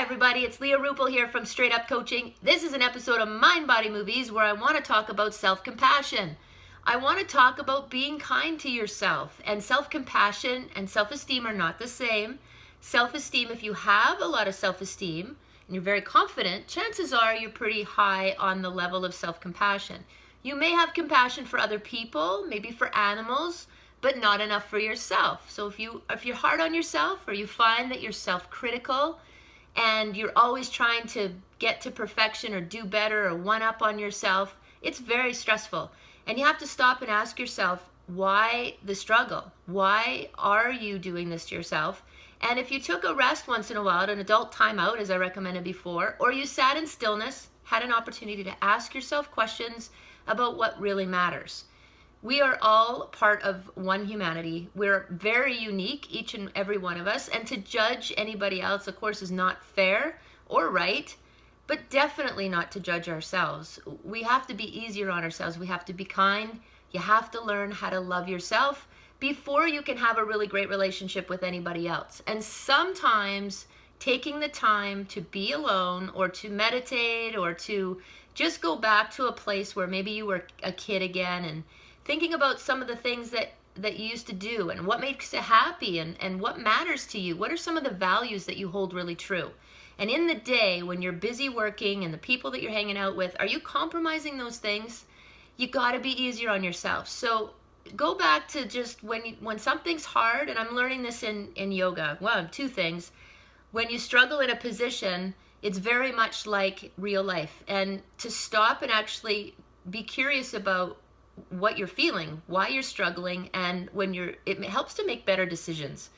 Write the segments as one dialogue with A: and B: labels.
A: Hi everybody, it's Leah Ruppel here from Straight Up Coaching. This is an episode of Mind Body Movies where I want to talk about self-compassion. I want to talk about being kind to yourself, and self-compassion and self-esteem are not the same. Self-esteem, if you have a lot of self-esteem and you're very confident, chances are you're pretty high on the level of self-compassion. You may have compassion for other people, maybe for animals, but not enough for yourself. So if you're hard on yourself, or you find that you're self-critical and you're always trying to get to perfection or do better or one up on yourself, it's very stressful. And you have to stop and ask yourself, why the struggle? Why are you doing this to yourself? And if you took a rest once in a while, an adult timeout, as I recommended before, or you sat in stillness, had an opportunity to ask yourself questions about what really matters. We are all part of one humanity. We're very unique, each and every one of us, and to judge anybody else, of course, is not fair or right, but definitely not to judge ourselves. We have to be easier on ourselves. We have to be kind. You have to learn how to love yourself before you can have a really great relationship with anybody else. And sometimes taking the time to be alone, or to meditate, or to just go back to a place where maybe you were a kid again, and thinking about some of the things that you used to do and what makes you happy, and what matters to you. What are some of the values that you hold really true? And in the day when you're busy working and the people that you're hanging out with, are you compromising those things? You got to be easier on yourself. So go back to just when something's hard, and I'm learning this in yoga. Well, two things. When you struggle in a position, it's very much like real life. And to stop and actually be curious about what you're feeling, why you're struggling, and it helps to make better decisions,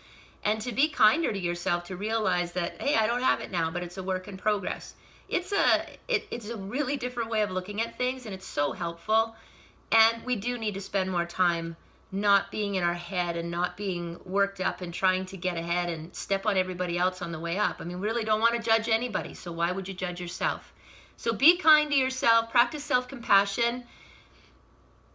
A: and to be kinder to yourself, to realize that, hey, I don't have it now, but it's a work in progress. It's a really different way of looking at things, and it's so helpful. And we do need to spend more time not being in our head and not being worked up and trying to get ahead and step on everybody else on the way up. I mean, we really don't want to judge anybody, so why would you judge yourself? So be kind to yourself, practice self-compassion.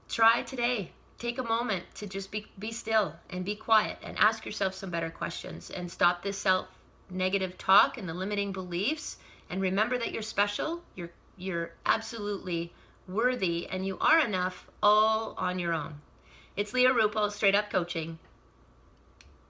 A: Try today. Take a moment to just be still and be quiet and ask yourself some better questions, and stop this self-negative talk and the limiting beliefs, and remember that you're special, you're absolutely worthy, and you are enough all on your own. It's Leah Ruppel, Straight Up Coaching.